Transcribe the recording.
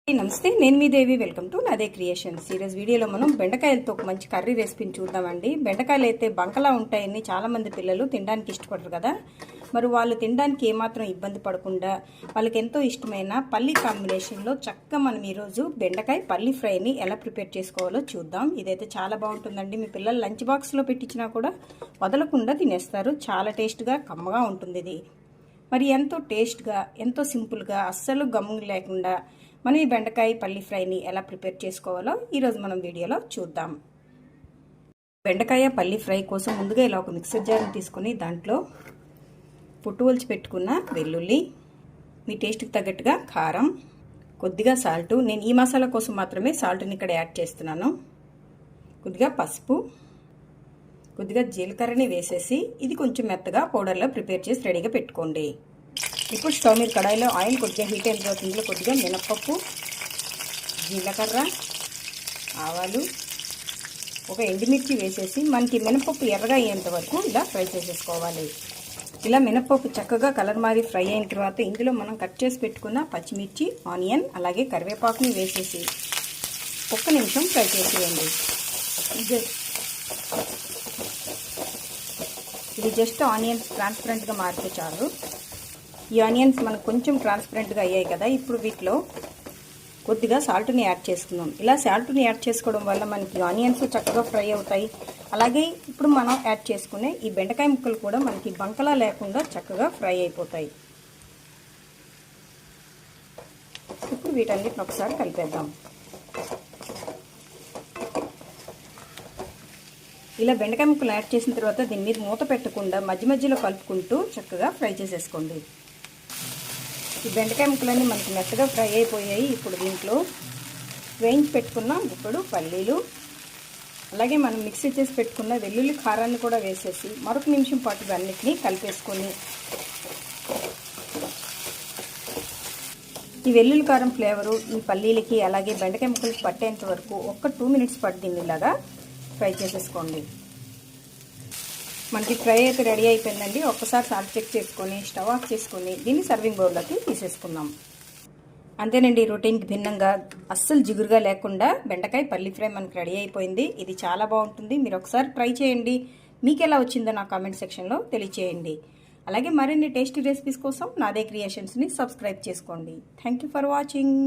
నమస్తే, నేను మీ దేవి. Welcome to నాదే క్రియేషన్స్. ఈరోజు వీడియోలో మనం బెండకాయలతో ఒక మంచి కర్రీ రెసిపీని చూద్దామండి. బెండకాయలు అయితే బంకలా ఉంటాయని చాలామంది పిల్లలు తినడానికి ఇష్టపడరు కదా. మరి వాళ్ళు తినడానికి ఏమాత్రం ఇబ్బంది పడకుండా వాళ్ళకి ఎంతో ఇష్టమైన పల్లి కాంబినేషన్లో చక్కగా మనం ఈరోజు బెండకాయ పల్లి ఫ్రైని ఎలా ప్రిపేర్ చేసుకోవాలో చూద్దాం. ఇదైతే చాలా బాగుంటుందండి. మీ పిల్లలు లంచ్ బాక్స్లో పెట్టించినా కూడా వదలకుండా తినేస్తారు. చాలా టేస్ట్గా కమ్మగా ఉంటుంది ఇది. మరి ఎంతో టేస్ట్గా, ఎంతో సింపుల్గా, అస్సలు గమ్ము లేకుండా మనం ఈ బెండకాయ పల్లి ఫ్రైని ఎలా ప్రిపేర్ చేసుకోవాలో ఈరోజు మనం వీడియోలో చూద్దాం. బెండకాయ పల్లి ఫ్రై కోసం ముందుగా ఇలా ఒక మిక్సర్ జార్ని తీసుకొని దాంట్లో పొట్టు ఒలిచి పెట్టుకున్న వెల్లుల్లి, మీ టేస్ట్కి తగ్గట్టుగా కారం, కొద్దిగా సాల్టు, నేను ఈ మసాలా కోసం మాత్రమే సాల్ట్ని ఇక్కడ యాడ్ చేస్తున్నాను, కొద్దిగా పసుపు, కొద్దిగా జీలకర్రని వేసేసి ఇది కొంచెం మెత్తగా పౌడర్లో ప్రిపేర్ చేసి రెడీగా పెట్టుకోండి. ఇప్పుడు స్టవ్ మీద కడాయిలో ఆయిల్ కొద్దిగా హీట్ అయిన తర్వాత ఇందులో కొద్దిగా మినపప్పు, జీలకర్ర, ఆవాలు, ఒక ఎండుమిర్చి వేసేసి మనకి మినపప్పు ఎర్రగా అయ్యేంత వరకు ఇలా ఫ్రై చేసేసుకోవాలి. ఇలా మినపప్పు చక్కగా కలర్ మారి ఫ్రై అయిన తర్వాత ఇందులో మనం కట్ చేసి పెట్టుకున్న పచ్చిమిర్చి, ఆనియన్, అలాగే కరివేపాకుని వేసేసి ఒక్క నిమిషం ఫ్రై చేసేయండి. ఇది జస్ట్ ఆనియన్స్ ట్రాన్స్పరెంట్గా మారితే చాలు. ఈ ఆనియన్స్ మనకు కొంచెం ట్రాన్స్పరెంట్గా అయ్యాయి కదా. ఇప్పుడు వీటిలో కొద్దిగా సాల్ట్ని యాడ్ చేసుకుందాం. ఇలా సాల్ట్ని యాడ్ చేసుకోవడం వల్ల మనకి ఆనియన్స్ చక్కగా ఫ్రై అవుతాయి. అలాగే ఇప్పుడు మనం యాడ్ చేసుకునే ఈ బెండకాయ ముక్కలు కూడా మనకి బంకలా లేకుండా చక్కగా ఫ్రై అయిపోతాయి. ఇప్పుడు వీటన్నిటిని ఒకసారి కలిపేద్దాం. ఇలా బెండకాయ ముక్కలు యాడ్ చేసిన తర్వాత దీని మీద మూత పెట్టకుండా మధ్య మధ్యలో కలుపుకుంటూ చక్కగా ఫ్రై చేసేసుకోండి. ఈ బెండకాయ ముక్కలన్నీ మనకి మెత్తగా ఫ్రై అయిపోయాయి. ఇప్పుడు దీంట్లో వేయించి పెట్టుకున్న ఇప్పుడు పల్లీలు, అలాగే మనం మిక్సీ చేసి పెట్టుకున్న వెల్లుల్లి కారాన్ని కూడా వేసేసి మరొక నిమిషం పాటు అన్నిటినీ కలిపేసుకొని ఈ వెల్లుల్లి కారం ఫ్లేవరు ఈ పల్లీలకి అలాగే బెండకాయ ముక్కలకి పట్టేంత వరకు ఒక 2 మినిట్స్ పాటు దీన్ని ఇలాగా ఫ్రై చేసేసుకోండి. మనకి ఫ్రై అయితే రెడీ అయిపోయిందండి. ఒక్కసారి సాల్ట్ చెక్ చేసుకొని స్టవ్ ఆఫ్ చేసుకొని దీన్ని సర్వింగ్ బౌల్లోకి తీసేసుకుందాం. అంతేనండి, రొటీన్కి భిన్నంగా అస్సలు జిగురుగా లేకుండా బెండకాయ పల్లి ఫ్రై మనకు రెడీ అయిపోయింది. ఇది చాలా బాగుంటుంది. మీరు ఒకసారి ట్రై చేయండి. మీకు ఎలా వచ్చిందో నా కామెంట్ సెక్షన్లో తెలియచేయండి. అలాగే మరిన్ని టేస్టీ రెసిపీస్ కోసం నాదే క్రియేషన్స్ని సబ్స్క్రైబ్ చేసుకోండి. Thank you for watching.